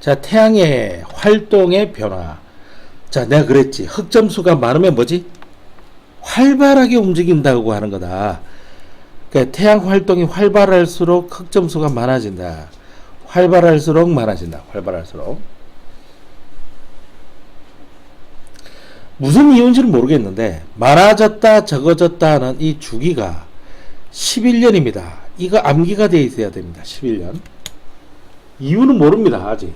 자, 태양의 활동의 변화. 자, 내가 그랬지. 흑점수가 많으면 뭐지? 활발하게 움직인다고 하는 거다. 그러니까 태양 활동이 활발할수록 흑점수가 많아진다. 활발할수록 많아진다. 활발할수록. 무슨 이유인지는 모르겠는데 많아졌다 적어졌다 하는 이 주기가 11년입니다. 이거 암기가 되어 있어야 됩니다. 11년. 이유는 모릅니다. 아직.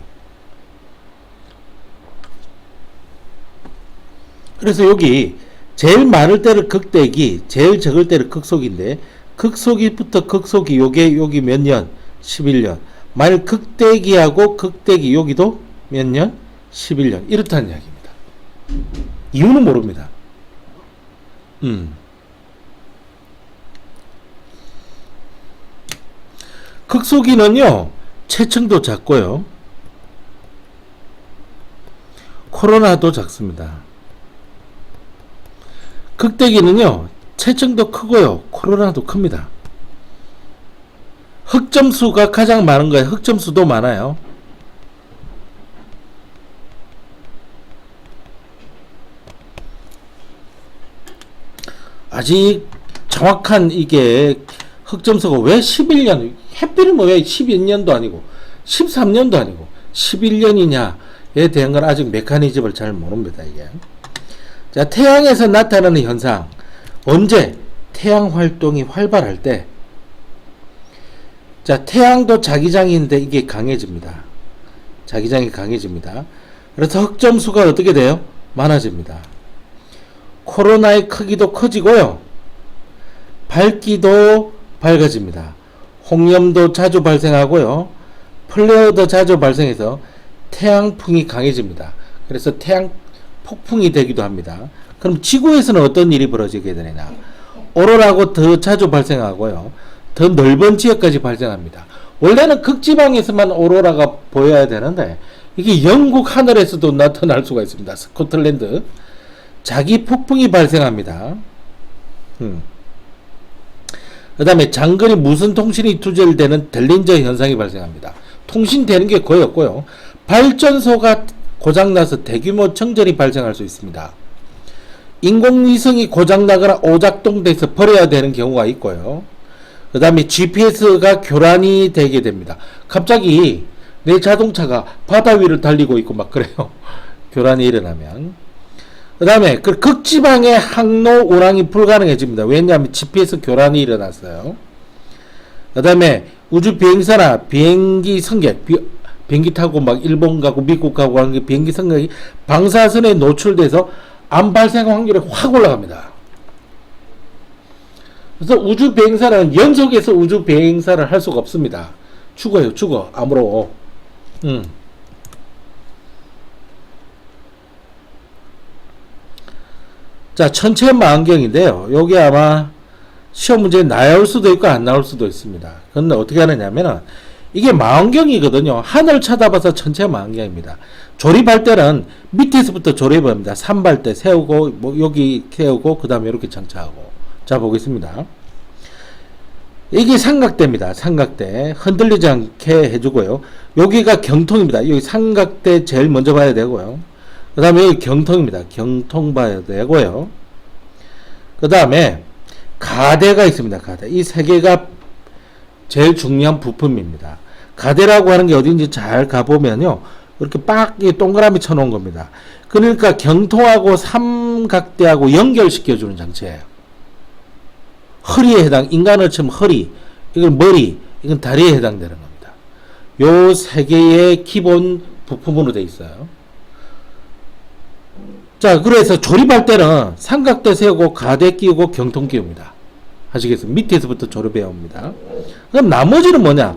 그래서 여기 제일 많을 때를 극대기, 제일 적을 때를 극소기인데 극소기부터 극소기 요게 여기 몇 년? 11년. 만일 극대기하고 극대기 여기도 몇 년? 11년. 이렇다는 이야기입니다. 이유는 모릅니다. 극소기는요, 체층도 작고요, 코로나도 작습니다. 극대기는요, 체층도 크고요, 코로나도 큽니다. 흑점수가 가장 많은 거예요. 흑점수도 많아요. 아직 정확한 이게 흑점수가 왜 11년, 햇빛은 뭐 왜 12년도 아니고 13년도 아니고 11년이냐에 대한 건 아직 메커니즘을 잘 모릅니다. 이게. 자, 태양에서 나타나는 현상. 언제? 태양 활동이 활발할 때. 자, 태양도 자기장인데 이게 강해집니다. 자기장이 강해집니다. 그래서 흑점수가 어떻게 돼요? 많아집니다. 코로나의 크기도 커지고요, 밝기도 밝아집니다. 홍염도 자주 발생하고요, 플레어도 자주 발생해서 태양풍이 강해집니다. 그래서 태양 폭풍이 되기도 합니다. 그럼 지구에서는 어떤 일이 벌어지게 되느냐? 오로라고 더 자주 발생하고요, 더 넓은 지역까지 발생합니다. 원래는 극지방에서만 오로라가 보여야 되는데 이게 영국 하늘에서도 나타날 수가 있습니다. 스코틀랜드. 자기 폭풍이 발생합니다. 그 다음에 장거리 무선 통신이 두절되는 델린저 현상이 발생합니다. 통신되는 게 거의 없고요, 발전소가 고장나서 대규모 정전이 발생할 수 있습니다. 인공위성이 고장나거나 오작동돼서 버려야 되는 경우가 있고요, 그 다음에 GPS가 교란이 되게 됩니다. 갑자기 내 자동차가 바다 위를 달리고 있고 막 그래요. 교란이 일어나면. 그 다음에 그 극지방의 항로 운항이 불가능해집니다. 왜냐하면 GPS 교란이 일어났어요. 그 다음에 우주 비행사나 비행기 승객, 비행기 타고 막 일본 가고 미국 가고 하는 비행기 승객이 방사선에 노출돼서 암 발생 확률이 확 올라갑니다. 그래서 우주 비행사는 연속해서 우주 비행사를 할 수가 없습니다. 죽어요, 죽어. 암으로. 자, 천체망원경인데요. 여기 아마 시험 문제에 나올 수도 있고 안 나올 수도 있습니다. 그런데 어떻게 하느냐면은 이게 망원경이거든요. 하늘 쳐다봐서 천체망원경입니다. 조립할 때는 밑에서부터 조립을 합니다. 산발대 세우고 뭐 여기 세우고 그 다음에 이렇게 장착하고. 자, 보겠습니다. 이게 삼각대입니다. 삼각대. 흔들리지 않게 해주고요. 여기가 경통입니다. 여기 삼각대 제일 먼저 봐야 되고요. 그 다음에 여기 경통입니다. 경통 봐야 되고요. 그 다음에 가대가 있습니다. 가대. 이 세 개가 제일 중요한 부품입니다. 가대라고 하는 게 어딘지 잘 가보면요, 이렇게 빡 동그라미 쳐놓은 겁니다. 그러니까 경통하고 삼각대하고 연결시켜주는 장치예요. 허리에 해당, 인간을 치면 허리, 이건 머리, 이건 다리에 해당되는 겁니다. 요 세 개의 기본 부품으로 되어 있어요. 자, 그래서 조립할 때는 삼각대 세우고 가대 끼우고 경통 끼웁니다. 아시겠어요? 밑에서부터 조립해야 옵니다. 그럼 나머지는 뭐냐?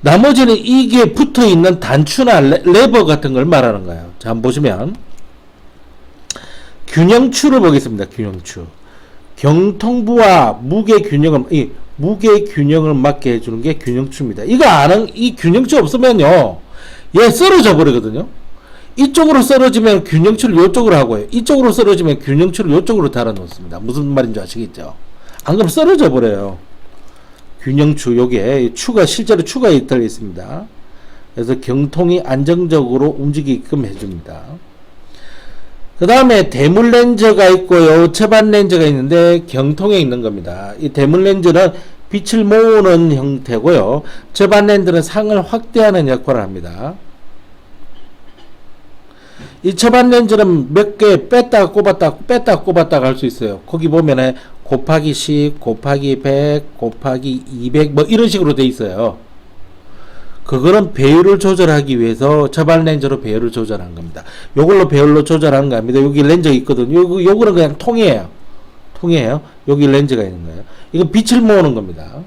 나머지는 이게 붙어 있는 단추나 레버 같은 걸 말하는 거예요. 자, 한번 보시면 균형추를 보겠습니다. 균형추. 경통부와 무게 균형을 맞게 해주는 게 균형추입니다. 이거 아는, 이 균형추 없으면요, 얘 쓰러져 버리거든요. 이쪽으로 쓰러지면 균형추를 이쪽으로 하고요, 이쪽으로 쓰러지면 균형추를 이쪽으로 달아 놓습니다. 무슨 말인지 아시겠죠? 안 그러면 쓰러져 버려요. 균형추, 요게 추가, 실제로 추가 달려 있습니다. 그래서 경통이 안정적으로 움직이게끔 해줍니다. 그 다음에 대물 렌즈가 있고요. 처반 렌즈가 있는데 경통에 있는 겁니다. 이 대물 렌즈는 빛을 모으는 형태고요. 처반 렌즈는 상을 확대하는 역할을 합니다. 이 처반 렌즈는 몇 개 뺐다가 꼽았다가 할 수 있어요. 거기 보면은 곱하기 10, 곱하기 100, 곱하기 200 뭐 이런 식으로 돼 있어요. 그거는 배율을 조절하기 위해서 처반 렌즈로 배율을 조절한 겁니다. 요걸로 배율로 조절하는 겁니다. 여기 렌즈가 있거든요. 요거는 그냥 통이에요. 여기 렌즈가 있는 거예요. 이거 빛을 모으는 겁니다.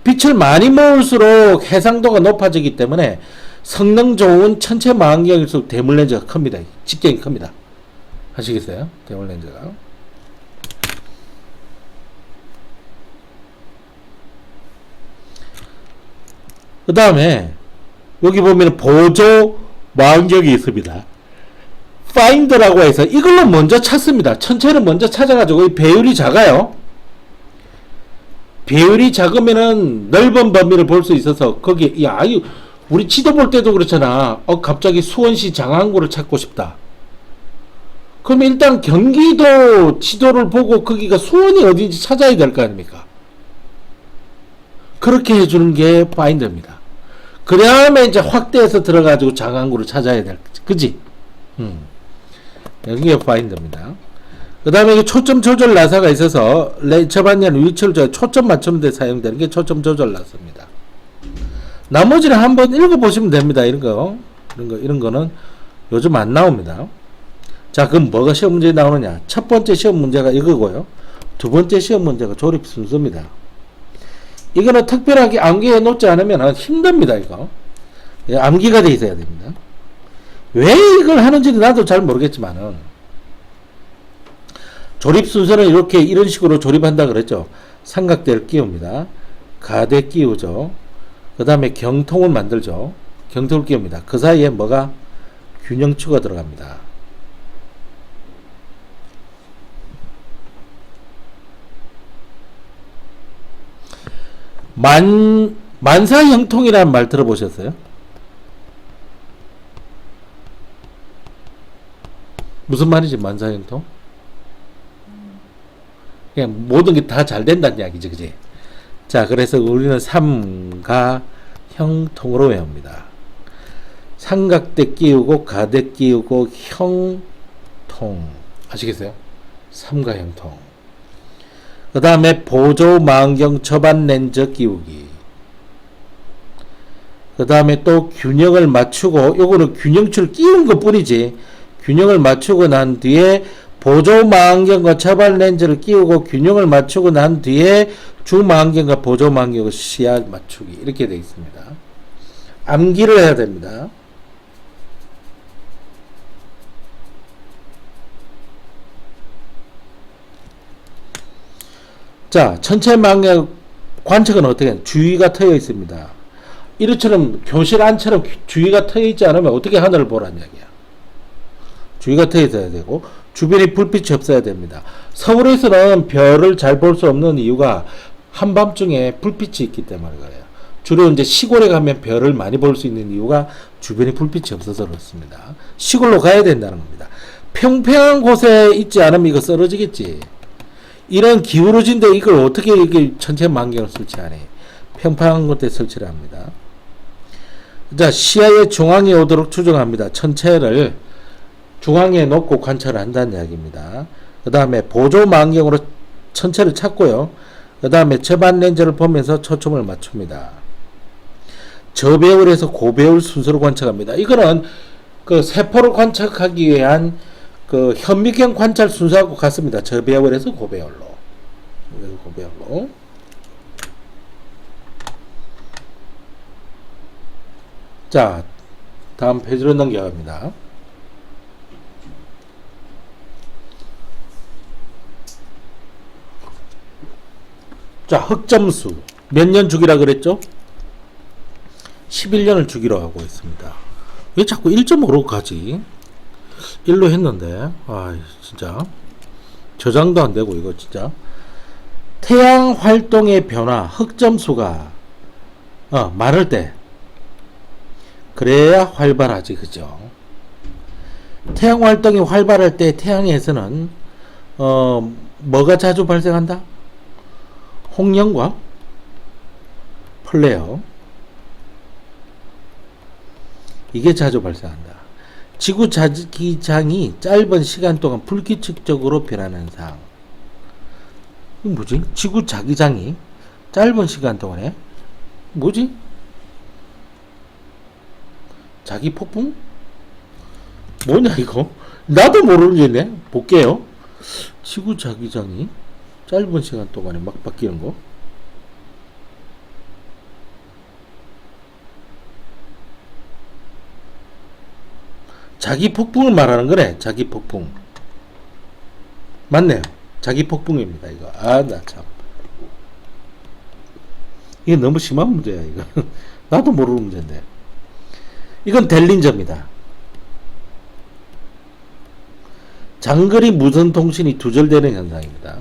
빛을 많이 모을수록 해상도가 높아지기 때문에 성능 좋은 천체 망원경일수록 대물 렌즈가 큽니다. 직경이 큽니다. 아시겠어요? 대물 렌즈가. 그 다음에 여기 보면 보조 망원경이 있습니다. 파인더라고 해서 이걸로 먼저 찾습니다. 천체를 먼저 찾아가지고 이 배율이 작아요. 배율이 작으면은 넓은 범위를 볼 수 있어서 거기 우리 지도 볼 때도 그렇잖아. 갑자기 수원시 장안구를 찾고 싶다. 그러면 일단 경기도 지도를 보고 거기가 수원이 어딘지 찾아야 될 거 아닙니까? 그렇게 해주는 게 파인더입니다. 그 다음에 이제 확대해서 들어가지고 장안구를 찾아야 될 거지. 그지? 여기가 파인더입니다. 그 다음에 초점 조절 나사가 있어서 저반년 위치를 초점 맞추는 데 사용되는 게 초점 조절 나사입니다. 나머지는 한번 읽어보시면 됩니다. 이런 거는 요즘 안 나옵니다. 자, 그럼 뭐가 시험 문제에 나오느냐? 첫 번째 시험 문제가 이거고요. 두 번째 시험 문제가 조립 순서입니다. 이거는 특별하게 암기해 놓지 않으면 힘듭니다, 이거. 암기가 돼 있어야 됩니다. 왜 이걸 하는지는 나도 잘 모르겠지만은, 조립 순서는 이런 식으로 조립한다 그랬죠. 삼각대를 끼웁니다. 가대 끼우죠. 그 다음에 경통을 만들죠. 경통을 끼웁니다. 그 사이에 뭐가? 균형추가 들어갑니다. 만사형통이라는 말 들어보셨어요? 무슨 말이지, 만사형통? 그냥 모든 게 다 잘 된다는 이야기지, 그지? 자, 그래서 우리는 삼가형통으로 외웁니다. 삼각대 끼우고, 가대 끼우고, 형통. 아시겠어요? 삼가형통. 그 다음에 보조 망원경 처반 렌즈 끼우기. 그 다음에 또 균형을 맞추고, 요거는 균형추를 끼운 것 뿐이지, 균형을 맞추고 난 뒤에 보조 망원경과 처반 렌즈를 끼우고 균형을 맞추고 난 뒤에 주 망원경과 보조 망원경과 시야 맞추기. 이렇게 되어 있습니다. 암기를 해야 됩니다. 자, 천체 망원경 관측은 어떻게 해요? 주위가 트여 있습니다. 이처럼 교실 안처럼 주위가 트여 있지 않으면 어떻게 하늘을 보라는 이야기야. 주위가 트여 있어야 되고 주변에 불빛이 없어야 됩니다. 서울에서는 별을 잘 볼 수 없는 이유가 한밤중에 불빛이 있기 때문에 그래요. 주로 이제 시골에 가면 별을 많이 볼 수 있는 이유가 주변에 불빛이 없어서 그렇습니다. 시골로 가야 된다는 겁니다. 평평한 곳에 있지 않으면 이거 쓰러지겠지. 이런 기울어진 데 이걸 어떻게 이렇게 천체 망원경을 설치하니? 평평한 곳에 설치를 합니다. 자, 시야의 중앙에 오도록 추정합니다. 천체를 중앙에 놓고 관찰을 한다는 이야기입니다. 그 다음에 보조 망원경으로 천체를 찾고요. 그 다음에 처반 렌즈를 보면서 초점을 맞춥니다. 저배율에서 고배율 순서로 관측합니다. 이거는 그 세포를 관측하기 위한 그 현미경 관찰 순서하고 같습니다. 저배율에서 고배율로. 자, 다음 페이지로 넘겨갑니다. 자, 흑점수 몇 년 주기라 그랬죠? 11년을 주기로 하고 있습니다. 왜 자꾸 1.5로 가지? 1로 했는데 진짜 저장도 안 되고 이거 진짜. 태양 활동의 변화 흑점수가 많을 때 그래야 활발하지, 그죠? 태양 활동이 활발할 때 태양에서는 뭐가 자주 발생한다? 홍련과 플레어, 이게 자주 발생한다. 지구 자기장이 짧은 시간 동안 불규칙적으로 변하는 현상. 이게 뭐지? 지구 자기장이 짧은 시간 동안에 뭐지? 자기 폭풍? 뭐냐 이거? 나도 모르겠네. 볼게요. 지구 자기장이 짧은 시간 동안에 막 바뀌는 거. 자기 폭풍을 말하는 거네. 자기 폭풍. 맞네요. 자기 폭풍입니다. 이거. 아, 나 참. 이게 너무 심한 문제야, 이거. 나도 모르는 문제인데. 이건 델린저입니다. 장거리 무선 통신이 두절되는 현상입니다.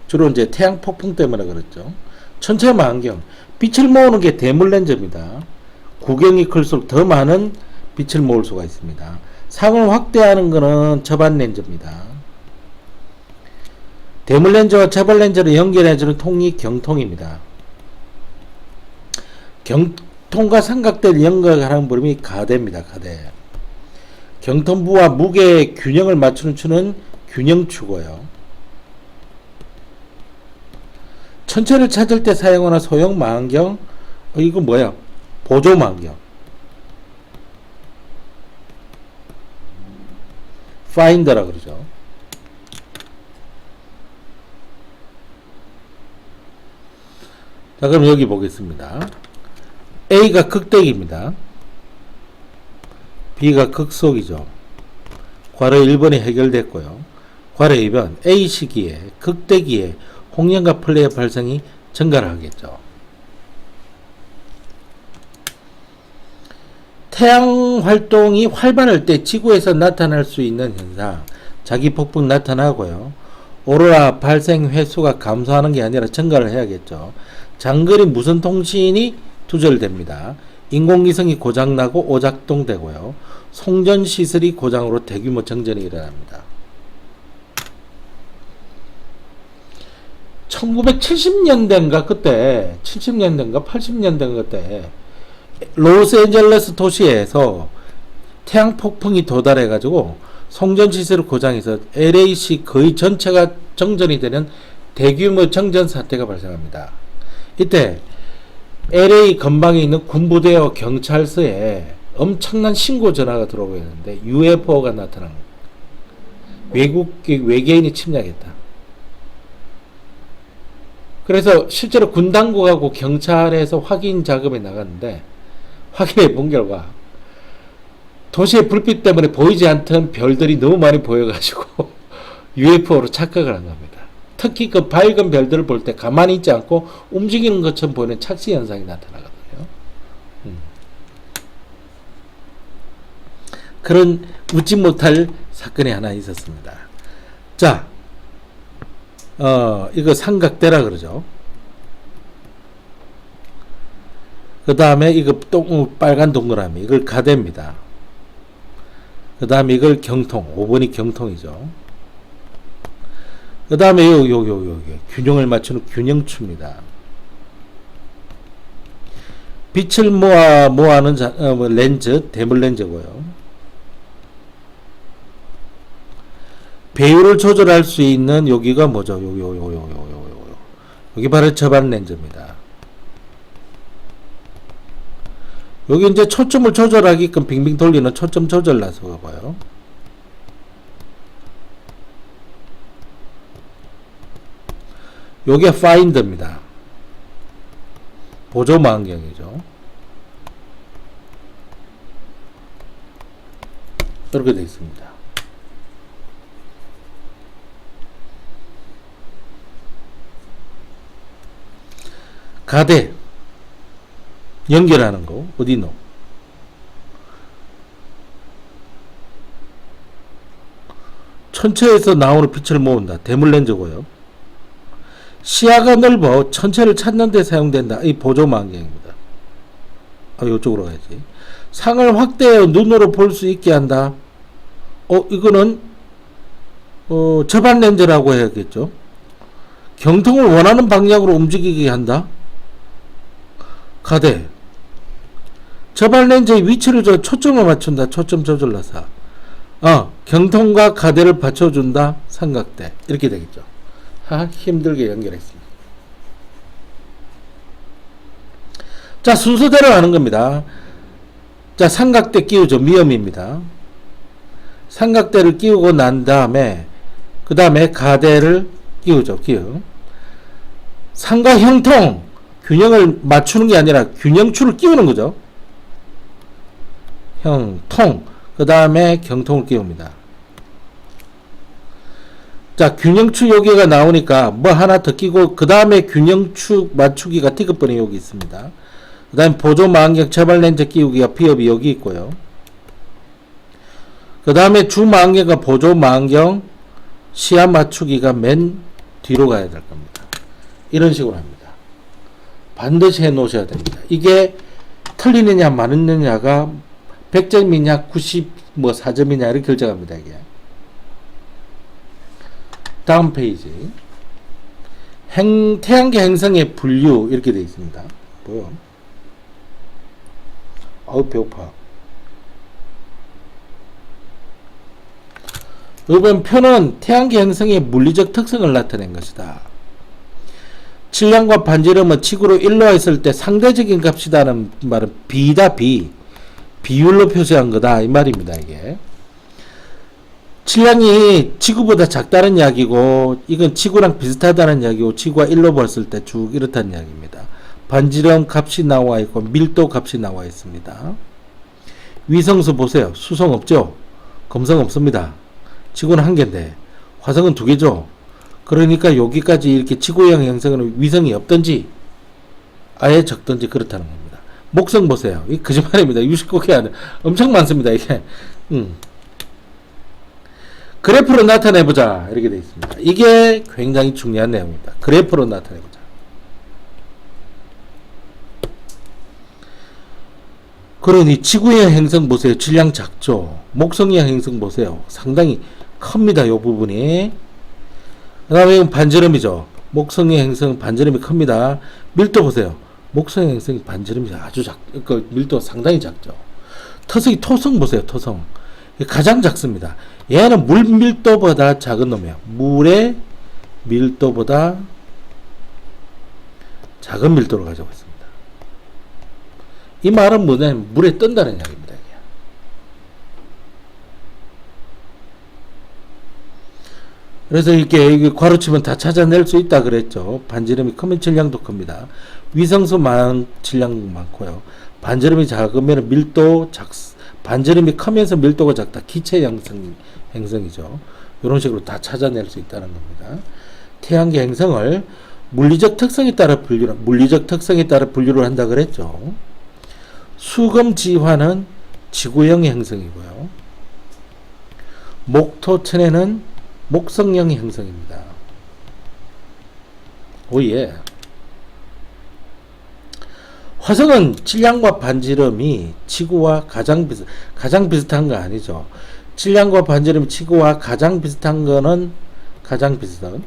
주로 이제 태양 폭풍 때문에 그렇죠. 천체망원경. 빛을 모으는 게 대물렌즈입니다. 구경이 클수록 더 많은 빛을 모을 수가 있습니다. 상을 확대하는 것은 저반 렌즈입니다. 대물 렌즈와 저반 렌즈를 연결해주는 통이 경통입니다. 경통과 삼각대를 연결하는 부름이 가대입니다. 가대. 경통부와 무게의 균형을 맞추는 추는 균형추고요. 천체를 찾을 때 사용하는 소형 망원경, 이거 뭐야? 보조 망원경. 파인더라 그러죠. 자, 그럼 여기 보겠습니다. A가 극대기입니다. B가 극속이죠. 괄호 1번이 해결됐고요. 괄호 2번 A 시기에 극대기에 홍련과 플레어 발생이 증가를 하겠죠. 태양 활동이 활발할 때 지구에서 나타날 수 있는 현상, 자기 폭풍 나타나고요. 오로라 발생 횟수가 감소하는 게 아니라 증가를 해야겠죠. 장거리 무선 통신이 두절됩니다. 인공위성이 고장나고 오작동되고요. 송전 시설이 고장으로 대규모 정전이 일어납니다. 1970년대인가 그때 70년대인가 80년대인가 그때 로스앤젤레스 도시에서 태양 폭풍이 도달해 가지고 송전 시설이 고장해서 LA시 거의 전체가 정전이 되는 대규모 정전 사태가 발생합니다. 이때 LA 근방에 있는 군부대와 경찰서에 엄청난 신고 전화가 들어오고 있는데 UFO가 나타난 외계인이 침략했다. 그래서 실제로 군 당국하고 경찰에서 확인 작업에 나갔는데 확인해 본 결과 도시의 불빛 때문에 보이지 않던 별들이 너무 많이 보여가지고 UFO로 착각을 한 겁니다. 특히 그 밝은 별들을 볼 때 가만히 있지 않고 움직이는 것처럼 보이는 착시 현상이 나타나거든요. 그런 웃지 못할 사건이 하나 있었습니다. 자, 이거 삼각대라 그러죠. 그 다음에 이거 빨간 동그라미, 이걸 가대입니다. 그 다음에 이걸 경통, 5번이 경통이죠. 그 다음에 여기 균형을 맞추는 균형추입니다. 빛을 모아는 렌즈, 대물 렌즈고요. 배율을 조절할 수 있는 여기가 뭐죠? 여기 바로 저반 렌즈입니다. 여기 이제 초점을 조절하게끔 빙빙 돌리는 초점 조절 나서고요. 요게 파인더입니다. 보조 망원경이죠. 이렇게 되어 있습니다. 가대 연결하는 거 어디 넣어? 천체에서 나오는 빛을 모은다. 대물 렌즈고요. 시야가 넓어 천체를 찾는 데 사용된다. 이 보조 망원경입니다. 이쪽으로 가야지. 상을 확대해 눈으로 볼 수 있게 한다. 이거는 접안 렌즈라고 해야겠죠. 경통을 원하는 방향으로 움직이게 한다. 가대. 접안 렌즈의 위치를 초점을 맞춘다. 초점 조절라사. 경통과 가대를 받쳐준다. 삼각대. 이렇게 되겠죠. 힘들게 연결했습니다. 자, 순서대로 하는 겁니다. 자, 삼각대 끼우죠. 미음입니다. 삼각대를 끼우고 난 다음에 그 다음에 가대를 끼우죠. 끼우. 상과 형통 균형을 맞추는 게 아니라 균형추를 끼우는 거죠. 형통 그 다음에 경통을 끼웁니다. 자, 균형추 여기가 나오니까 뭐 하나 더 끼고 그 다음에 균형추 맞추기가 티끌번이 여기 있습니다. 그 다음에 보조망경 접알렌즈 끼우기가 비업이 여기 있고요. 그 다음에 주망경과 보조망경 시야 맞추기가 맨 뒤로 가야 될 겁니다. 이런 식으로 합니다. 반드시 해 놓으셔야 됩니다. 이게 틀리느냐 맞느냐가 100점이냐 94점이냐 이렇게 결정합니다. 이게 다음 페이지 태양계 행성의 분류 이렇게 되어 있습니다. 보여? 배고파. 이번 표는 태양계 행성의 물리적 특성을 나타낸 것이다. 질량과 반지름은 지구로 일로했을 때 상대적인 값이다는 말은 비다. 비율로 표시한 거다 이 말입니다. 이게 질량이 지구보다 작다는 이야기고 이건 지구랑 비슷하다는 이야기고 지구가 일로 봤을 때 쭉 이렇다는 이야기입니다. 반지름 값이 나와 있고 밀도 값이 나와 있습니다. 위성수 보세요. 수성 없죠? 금성 없습니다. 지구는 한 개인데 화성은 두 개죠. 그러니까 여기까지 이렇게 지구형 행성은 위성이 없든지 아예 적든지 그렇다는 겁니다. 목성 보세요. 이 거짓말입니다. 69개 안에 엄청 많습니다. 이게 그래프로 나타내보자 이렇게 되어 있습니다. 이게 굉장히 중요한 내용입니다. 그래프로 나타내보자. 그러니 지구형 행성 보세요. 질량 작죠. 목성형 행성 보세요. 상당히 큽니다. 이 부분이. 그 다음에 반지름이죠. 목성형 행성 반지름이 큽니다. 밀도 보세요. 목성형 행성 반지름이 아주 그 밀도 상당히 작죠. 토성 보세요. 토성 가장 작습니다. 얘는 물 밀도보다 작은 놈이에요. 물의 밀도보다 작은 밀도를 가지고 있습니다. 이 말은 뭐냐면 물에 뜬다는 이야기입니다. 그래서 이렇게 괄호치면 다 찾아낼 수 있다 그랬죠. 반지름이 크면 질량도 큽니다. 위성수만 질량 많고요. 반지름이 작으면 반지름이 크면서 밀도가 작다. 기체 행성이죠. 이런 식으로 다 찾아낼 수 있다는 겁니다. 태양계 행성을 물리적 특성에 따라 분류를 한다 그랬죠. 수금지화는 지구형 행성이고요. 목토천에는 목성형 행성입니다. 오예. 화성은 질량과 반지름이 지구와 가장 비슷한 거 아니죠. 질량과 반지름이 지구와 가장 비슷한 거는 가장 비슷한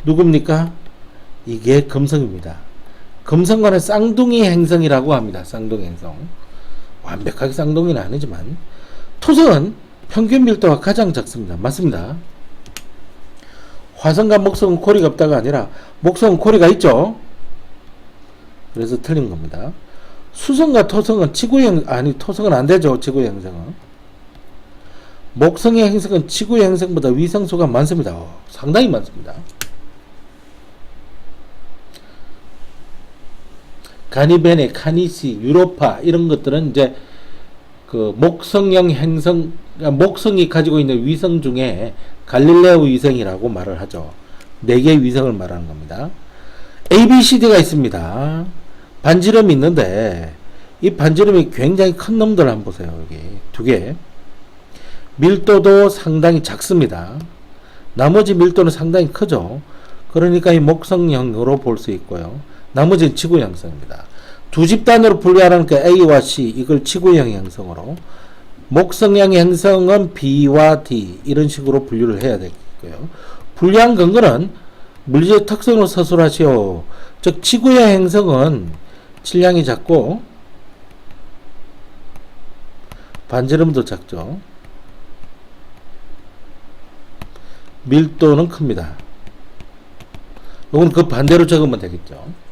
누굽니까? 이게 금성입니다. 금성과는 쌍둥이 행성이라고 합니다. 쌍둥이 행성. 완벽하게 쌍둥이는 아니지만 토성은 평균 밀도가 가장 작습니다. 맞습니다. 화성과 목성은 고리가 없다가 아니라 목성은 고리가 있죠. 그래서 틀린 겁니다. 수성과 토성은 토성은 안 되죠. 지구의 행성은. 목성의 행성은 지구의 행성보다 위성수가 많습니다. 상당히 많습니다. 가니베네, 카니시, 유로파 이런 것들은 이제 그 목성형 행성, 목성이 가지고 있는 위성 중에 갈릴레오 위성이라고 말을 하죠. 4개의 위성을 말하는 겁니다. ABCD가 있습니다. 반지름이 있는데 이 반지름이 굉장히 큰 놈들 한번 보세요. 여기 2개. 밀도도 상당히 작습니다. 나머지 밀도는 상당히 크죠. 그러니까 이 목성형으로 볼 수 있고요. 나머지는 지구형성입니다. 두 집단으로 분류하는 그 A와 C 이걸 지구형 행성으로, 목성형 행성은 B와 D 이런 식으로 분류를 해야 되고요. 분류한 근거는 물리적 특성을 서술하시오. 즉 지구형 행성은 질량이 작고 반지름도 작죠. 밀도는 큽니다. 이건 그 반대로 적으면 되겠죠.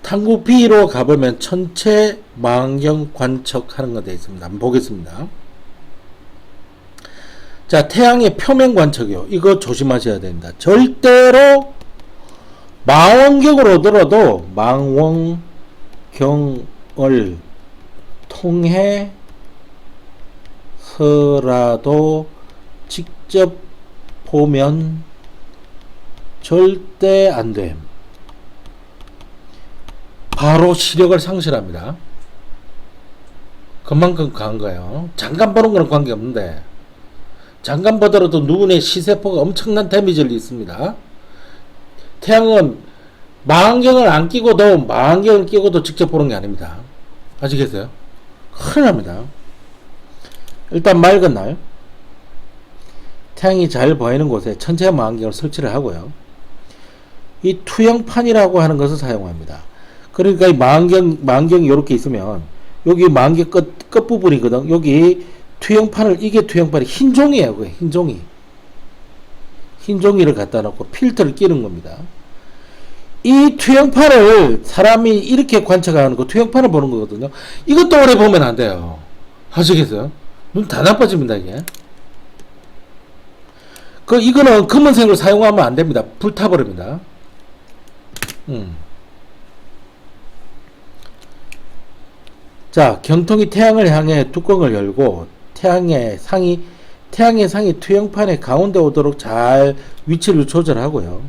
탐구 B로 가보면 천체 망원경 관측하는 거 되어 있습니다. 한번 보겠습니다. 자, 태양의 표면 관측이요. 이거 조심하셔야 됩니다. 절대로 망원경으로 들어도 망원경을 통해서라도 직접 보면 절대 안 됨. 바로 시력을 상실합니다. 그만큼 강한 거예요. 잠깐 보는 거는 관계없는데, 잠깐 보더라도 눈의 시세포가 엄청난 데미지를 입습니다. 태양은 망원경을 안 끼고도, 망원경을 끼고도 직접 보는 게 아닙니다. 아시겠어요? 큰일 납니다. 일단 맑은 날, 태양이 잘 보이는 곳에 천체 망원경을 설치를 하고요. 이 투영판이라고 하는 것을 사용합니다. 그러니까 이 망원경이 이렇게 있으면 여기 망원경 끝부분이거든. 여기 이게 투영판이 흰 종이에요. 그게 흰 종이. 흰 종이를 갖다 놓고 필터를 끼는 겁니다. 이 투영판을 사람이 이렇게 관측하는 거, 투영판을 보는 거거든요. 이것도 오래 보면 안 돼요. 아시겠어요? 눈 다 나빠집니다, 이게. 이거는 검은색을 사용하면 안 됩니다. 불타버립니다. 자, 경통이 태양을 향해 뚜껑을 열고 태양의 상이 투영판의 가운데 오도록 잘 위치를 조절하고요.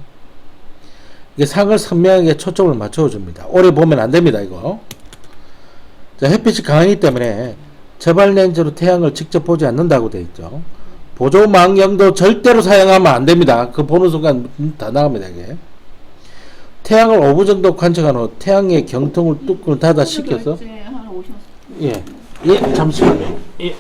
이게 상을 선명하게 초점을 맞춰줍니다. 오래 보면 안 됩니다, 이거. 자, 햇빛이 강하기 때문에 저발 렌즈로 태양을 직접 보지 않는다고 되어 있죠. 보조 망원경도 절대로 사용하면 안 됩니다. 그 보는 순간 다 나갑니다, 이게. 태양을 5분 정도 관측한 후 태양의 경통을 뚜껑을 닫아 식혀서, 예, 잠시만요. 예.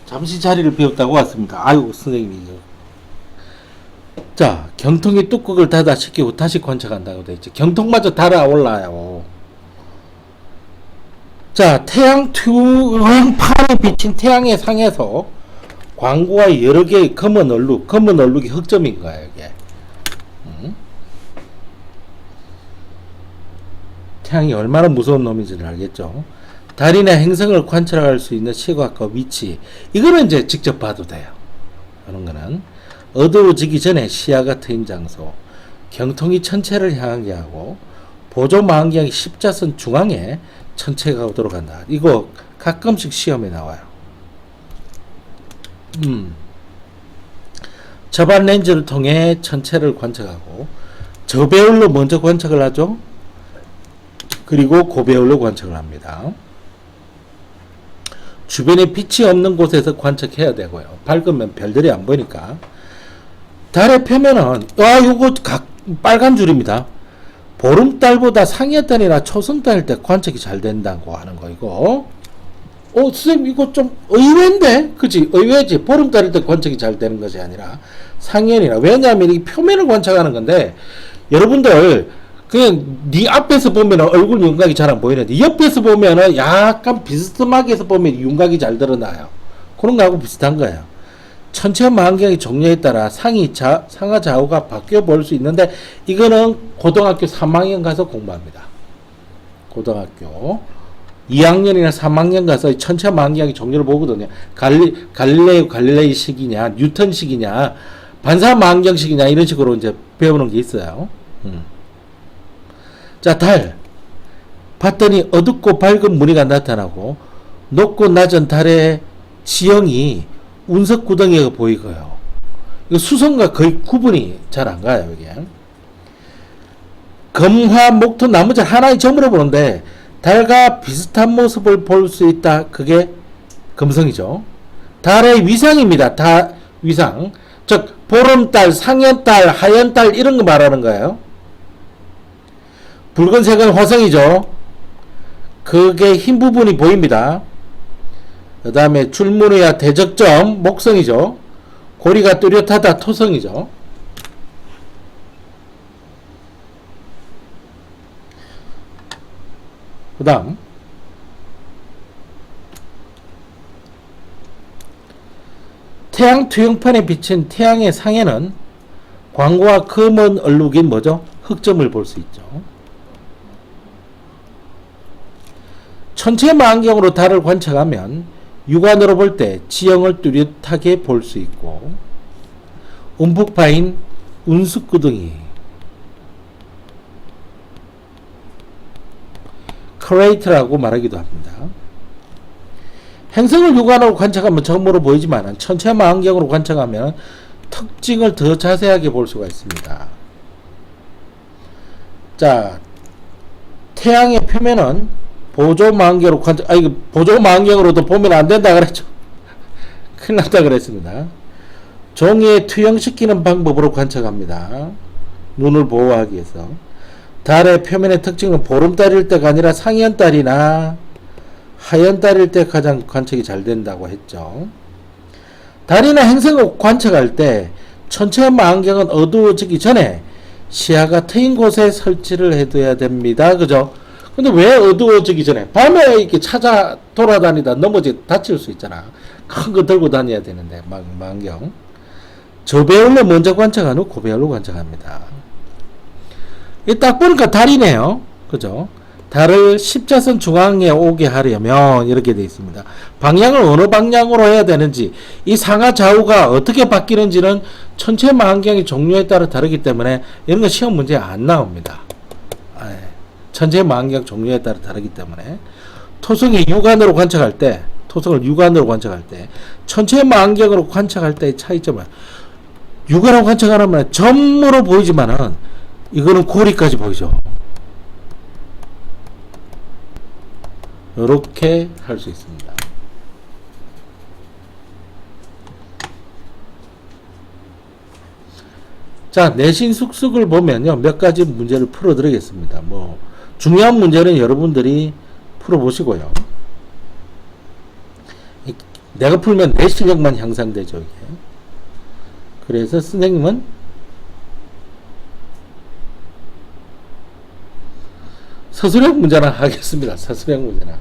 잠시 자리를 비웠다고 왔습니다. 아이고 선생님이. 자, 경통이 뚜껑을 닫아시키고 다시 관측한다고 돼 있죠. 경통마저 달아올라요. 자, 태양 투영판에 비친 태양의 상에서 광구와 여러 개의 검은 얼룩이 흑점인 거예요, 이게. 태양이 얼마나 무서운 놈인지를 알겠죠. 달이나 행성을 관찰할 수 있는 시각과 위치, 이거는 이제 직접 봐도 돼요. 그런 거는 어두워지기 전에 시야가 트인 장소, 경통이 천체를 향하게 하고 보조 망원경이 십자선 중앙에 천체가 오도록 한다. 이거 가끔씩 시험에 나와요. 저반 렌즈를 통해 천체를 관측하고 저배율로 먼저 관측을 하죠. 그리고 고배율로 관측을 합니다. 주변에 빛이 없는 곳에서 관측해야 되고요. 밝으면 별들이 안 보이니까. 달의 표면은 요거 빨간 줄입니다. 보름달보다 상여달이나 초승달일 때 관측이 잘 된다고 하는 거 이거. 선생님 이거 좀 의외인데? 그치? 의외지. 보름달일 때 관측이 잘 되는 것이 아니라 상연이나. 왜냐하면 이 표면을 관측하는 건데 여러분들 그냥 네 앞에서 보면 얼굴 윤곽이 잘 안 보이는데 옆에서 보면은 약간 비스듬하게 해서 보면 윤곽이 잘 드러나요. 그런 거하고 비슷한 거예요. 천체 망원경의 종류에 따라 상하 좌우가 바뀌어 볼 수 있는데 이거는 고등학교 3학년 가서 공부합니다. 고등학교 2학년이나 3학년 가서 천체 망원경의 종류를 보거든요. 갈릴레이식이냐 뉴턴식이냐 반사 망원경식이냐 이런 식으로 이제 배우는 게 있어요. 자, 달 봤더니 어둡고 밝은 무늬가 나타나고 높고 낮은 달의 지형이 운석 구덩이가 보이고요. 이거 수성과 거의 구분이 잘 안 가요. 이게 금화 목토 나머지 하나의 점으로 보는데 달과 비슷한 모습을 볼 수 있다. 그게 금성이죠. 달의 위상입니다. 달 위상, 즉 보름달, 상현달, 하현달 이런 거 말하는 거예요. 붉은색은 화성이죠. 그게 흰 부분이 보입니다. 그 다음에 줄무늬와 대적점 목성이죠. 고리가 뚜렷하다 토성이죠. 그 다음 태양 투영판에 비친 태양의 상에는 광구와 검은 얼룩인 뭐죠? 흑점을 볼 수 있죠. 천체 망원경으로 달을 관측하면 육안으로 볼 때 지형을 뚜렷하게 볼 수 있고 움푹 파인 운석구덩이 크레이터라고 말하기도 합니다. 행성을 육안으로 관측하면 처음으로 보이지만 천체 망원경으로 관측하면 특징을 더 자세하게 볼 수가 있습니다. 자, 태양의 표면은 보조 망원경으로 이거 보조 망원경으로도 보면 안 된다 그랬죠. 큰일 났다 그랬습니다. 종이에 투영시키는 방법으로 관측합니다. 눈을 보호하기 위해서. 달의 표면의 특징은 보름달일 때가 아니라 상현달이나 하현달일 때 가장 관측이 잘 된다고 했죠. 달이나 행성을 관측할 때 천체 망원경은 어두워지기 전에 시야가 트인 곳에 설치를 해둬야 됩니다. 그죠? 근데 왜 어두워지기 전에? 밤에 이렇게 찾아 돌아다니다 넘어지 다칠 수 있잖아. 큰 거 들고 다녀야 되는데 망원경. 저배율로 먼저 관측한 후 고배율로 관측합니다. 이 딱 보니까 달이네요. 그죠? 달을 십자선 중앙에 오게 하려면 이렇게 되어 있습니다. 방향을 어느 방향으로 해야 되는지, 이 상하 좌우가 어떻게 바뀌는지는 천체 망원경의 종류에 따라 다르기 때문에 이런 건 시험 문제에 안 나옵니다. 천체 망원경 종류에 따라 다르기 때문에 토성을 육안으로 관측할 때 천체 망원경으로 관측할 때의 차이점은 육안으로 관측하면 점으로 보이지만은 이거는 고리까지 보이죠. 이렇게 할 수 있습니다. 자, 내신 숙식을 보면요, 몇 가지 문제를 풀어 드리겠습니다. 뭐 중요한 문제는 여러분들이 풀어 보시고요. 내가 풀면 내 실력만 향상되죠, 이게. 그래서 선생님은 서술형 문제나 하겠습니다. 서술형 문제나.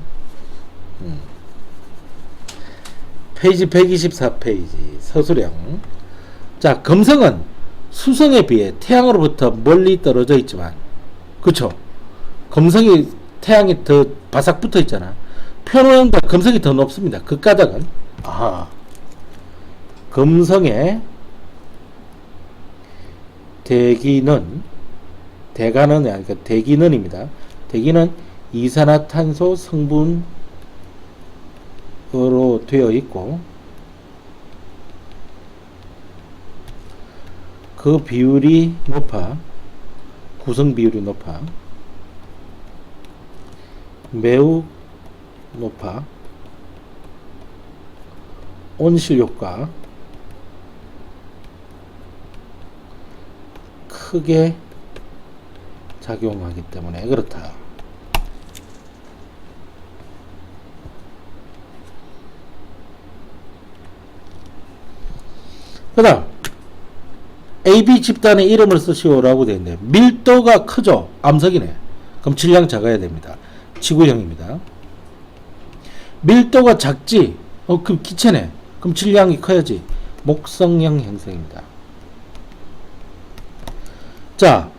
페이지 124페이지 서술형. 자, 금성은 수성에 비해 태양으로부터 멀리 떨어져 있지만, 그쵸? 금성이 태양이 더 바삭 붙어 있잖아. 편원형보다 금성이 더 높습니다. 그 까닭은, 금성의 대기는, 대가는 아니라 대기는입니다. 대기는 이산화탄소 성분으로 되어 있고, 그 비율이 높아, 구성 비율이 높아, 매우 높아, 온실 효과 크게 작용하기 때문에 그렇다. 그 다음 AB 집단의 이름을 쓰시오라고 되어 있네요. 밀도가 크죠? 암석이네. 그럼 질량 작아야 됩니다. 지구형입니다. 밀도가 작지? 그럼 기체네. 그럼 질량이 커야지. 목성형 형성입니다. 자,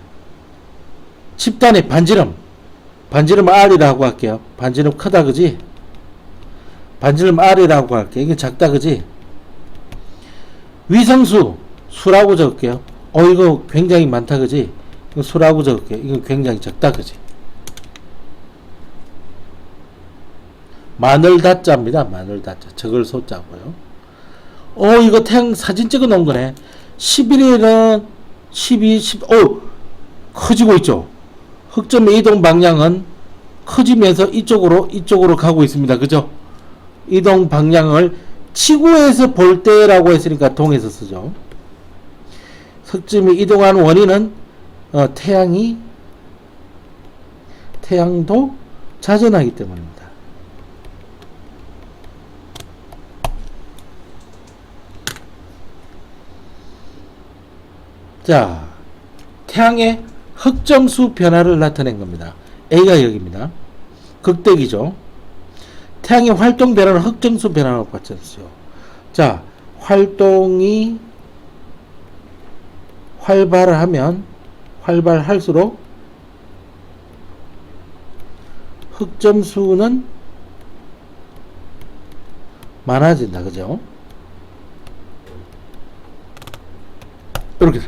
집단의 반지름 R이라고 할게요. 반지름 크다, 그지? 반지름 R이라고 할게요. 이게 작다, 그지? 위성수 수라고 적을게요. 이거 굉장히 많다, 그지? 이거 수라고 적을게요. 이거 굉장히 적다, 그지? 마늘다자입니다. 마늘다자. 적을 소자고요. 이거 태양 사진 찍어 놓은 거네. 11일은 12, 10, 커지고 있죠? 흑점의 이동 방향은 커지면서 이쪽으로 가고 있습니다. 그죠? 이동 방향을 지구에서 볼 때라고 했으니까 동에서 쓰죠. 흑점이 이동하는 원인은 태양도 자전하기 때문입니다. 자, 태양의 흑점수 변화를 나타낸 겁니다. A가 여기입니다. 극대기죠. 태양의 활동 변화는 흑점수 변화라고 봤잖아요. 자, 활동이 활발할수록 흑점수는 많아진다. 그죠? 이렇게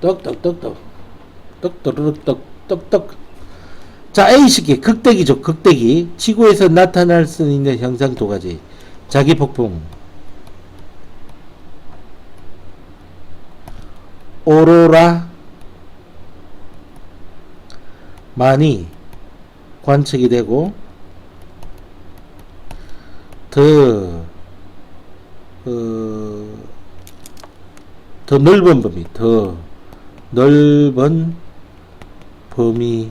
떡떡떡떡. 자, A식이 극대기죠. 극대기. 지구에서 나타날 수 있는 현상 두 가지. 자기폭풍, 오로라 많이 관측이 되고, 더 넓은 범위, 더 넓은 범위에서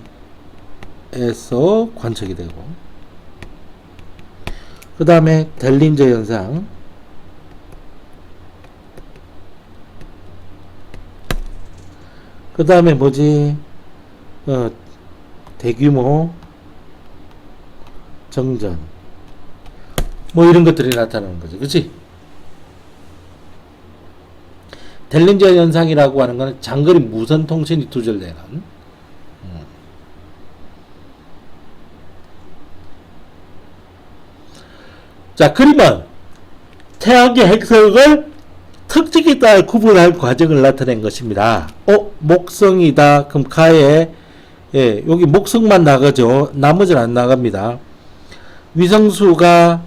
관측이 되고, 그 다음에 델린저 현상, 그 다음에 뭐지? 대규모 정전, 뭐 이런 것들이 나타나는 거죠. 그치? 델린저 현상이라고 하는 것은 장거리 무선 통신이 두절되는. 자, 그러면 태양의 행성을 특징에 따라 구분할 과정을 나타낸 것입니다. 목성이다. 그럼 가에 여기 목성만 나가죠. 나머지는 안 나갑니다. 위성수가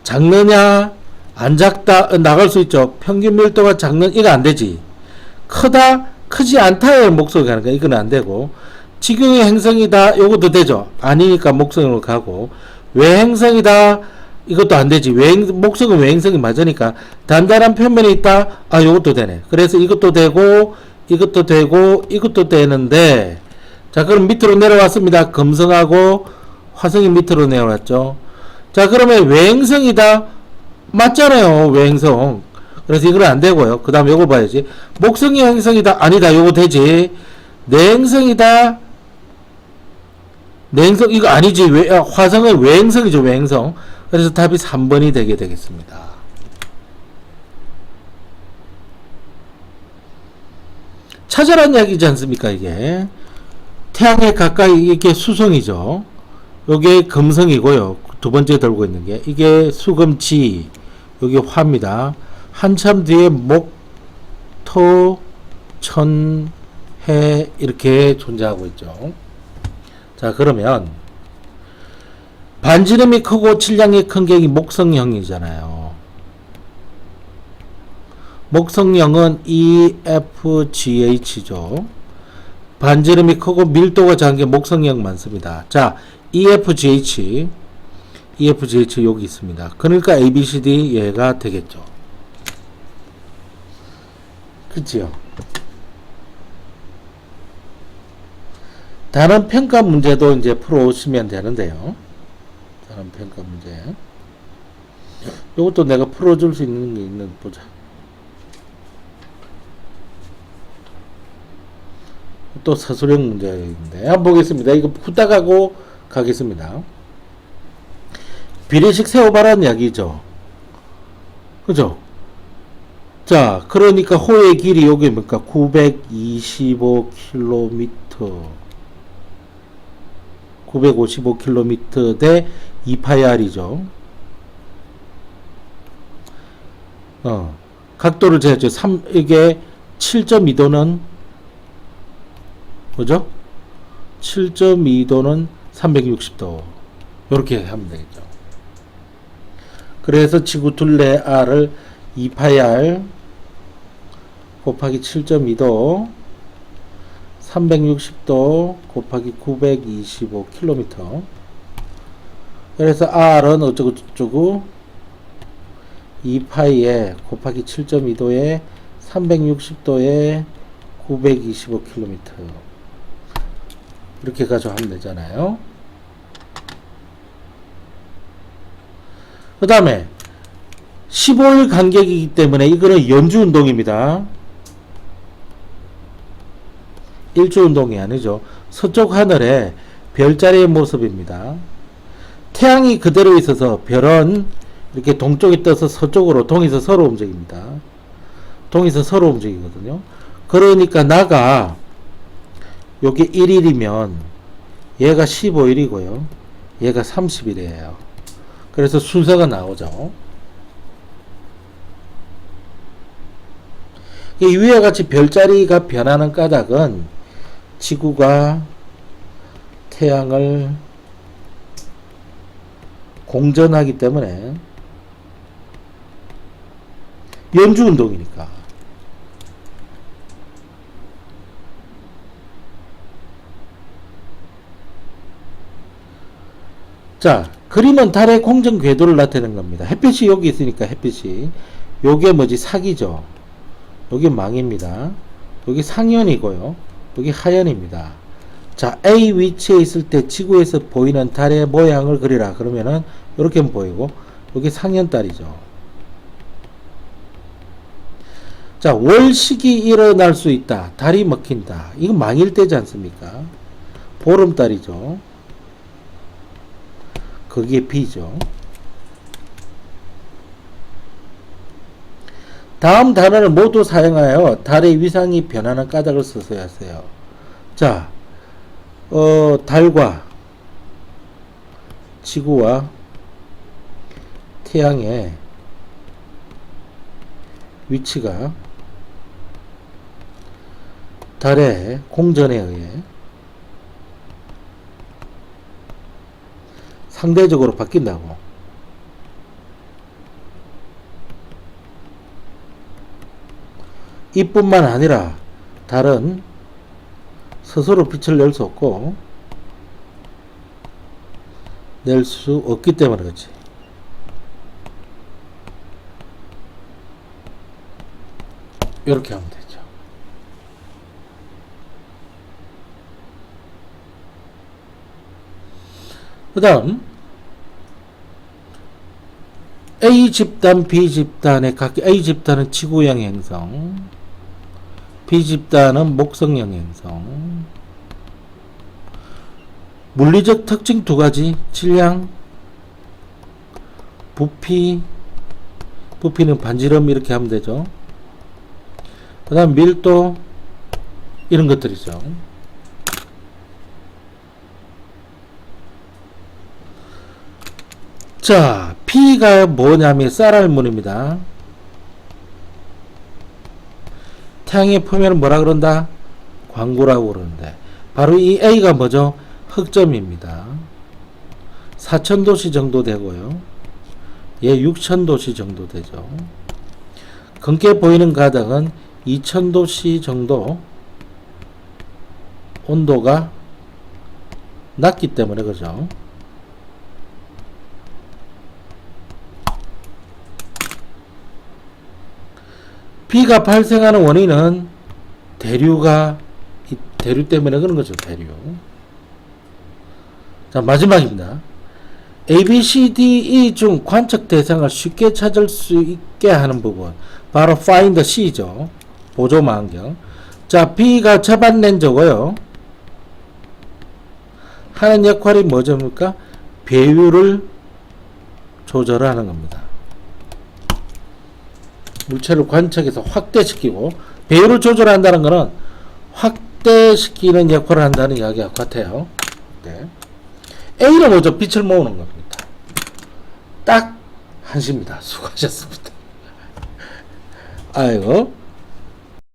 작느냐 안 작다 나갈 수 있죠. 평균 밀도가 작는 이거 안 되지. 크다 크지 않다의 목성이 가는 거 이거는 안 되고, 지구의 행성이다 요것도 되죠. 아니니까 목성으로 가고, 외행성이다 이것도 안 되지. 목성은 외행성이 맞으니까 단단한 표면이 있다 요것도 되네. 그래서 이것도 되고 이것도 되고 이것도 되는데, 자 그럼 밑으로 내려왔습니다. 금성하고 화성이 밑으로 내려왔죠. 자, 그러면 외행성이다. 맞잖아요. 외행성. 그래서 이건 안 되고요. 그 다음 요거 봐야지. 목성이 행성이다. 아니다. 요거 되지. 내행성이다. 내행성 이거 아니지. 화성은 외행성이죠. 외행성. 그래서 답이 3번이 되게 되겠습니다. 찾아란 이야기지 않습니까? 이게 태양에 가까이 이게 수성이죠. 요게 금성이고요. 두 번째 들고 있는 게 이게 수금지, 여기 화입니다. 한참 뒤에 목, 토, 천, 해 이렇게 존재하고 있죠. 자, 그러면 반지름이 크고 질량이 큰 게 목성형이잖아요. 목성형은 EFGH죠. 반지름이 크고 밀도가 작은 게 목성형 많습니다. 자, EFGH 여기 있습니다. 그러니까 ABCD 얘가 되겠죠. 그치요? 다른 평가 문제도 이제 풀어오시면 되는데요. 다른 평가 문제. 이것도 내가 풀어줄 수 있는 게 있는 보자. 또 서술형 문제인데 한번 보겠습니다. 이거 후딱 하고 가겠습니다. 비례식 세워봐라는 이야기죠. 그죠? 자, 그러니까 호의 길이 여기 뭡니까? 925km 955km 대 2πr이죠. 각도를 재야죠. 이게 7.2도는 뭐죠? 7.2도는 360도. 이렇게 하면 되겠죠. 그래서 지구 둘레 R을 2πr 곱하기 7.2도 360도 곱하기 925km. 그래서 R은 어쩌고 2파이에 곱하기 7.2도에 360도에 925km. 이렇게 가져가면 되잖아요. 그 다음에 15일 간격이기 때문에 이거는 연주 운동입니다. 일주 운동이 아니죠. 서쪽 하늘에 별자리의 모습입니다. 태양이 그대로 있어서 별은 이렇게 동쪽에 떠서 서쪽으로 동에서 움직입니다. 동에서 움직이거든요. 그러니까 나가 요게 1일이면 얘가 15일이고요. 얘가 30일이에요. 그래서 순서가 나오죠. 이 위와 같이 별자리가 변하는 까닭은 지구가 태양을 공전하기 때문에 연주운동이니까. 자, 그림은 달의 공전 궤도를 나타내는 겁니다. 햇빛이 여기 있으니까 햇빛이. 요게 뭐지? 사기죠. 여기 망입니다. 여기 상현이고요. 여기 하현입니다. 자, A 위치에 있을 때 지구에서 보이는 달의 모양을 그리라. 그러면은 이렇게 보이고 여기 상현달이죠. 자, 월식이 일어날 수 있다. 달이 먹힌다. 이건 망일 때지 않습니까? 보름달이죠. 거기에 B죠. 다음 단어를 모두 사용하여 달의 위상이 변하는 까닭을 써야 하세요. 자, 달과 지구와 태양의 위치가 달의 공전에 의해 상대적으로 바뀐다고. 이뿐만 아니라 달은 스스로 빛을 낼 수 없고 낼 수 없기 때문에 그렇지. 이렇게 하면 되죠. 그 다음 A 집단, B 집단의 각 A 집단은 지구형 행성, B 집단은 목성형 행성. 물리적 특징 두 가지, 질량, 부피, 부피는 반지름 이렇게 하면 되죠. 그 다음 밀도, 이런 것들이죠. 자, P가 뭐냐면 쌀알문입니다. 태양의 표면을 뭐라 그런다? 광구라고 그러는데 바로 이 A가 뭐죠? 흑점입니다. 4,000도씨 정도 되고요. 얘 6,000도씨 정도 되죠. 검게 보이는 가닥은 2,000도씨 정도 온도가 낮기 때문에 그죠. B가 발생하는 원인은 대류 때문에 그런 거죠. 대류. 자, 마지막입니다. A, B, C, D, E 중 관측 대상을 쉽게 찾을 수 있게 하는 부분, 바로 find C죠. 보조망원경. 자, B가 접안 렌즈고요. 하는 역할이 뭐죠입니까? 배율을 조절하는 겁니다. 물체를 관측해서 확대시키고, 배율을 조절한다는 것은 확대시키는 역할을 한다는 이야기와 같아요. 네. A는 뭐죠? 빛을 모으는 겁니다. 딱 한시입니다. 수고하셨습니다. 아이고.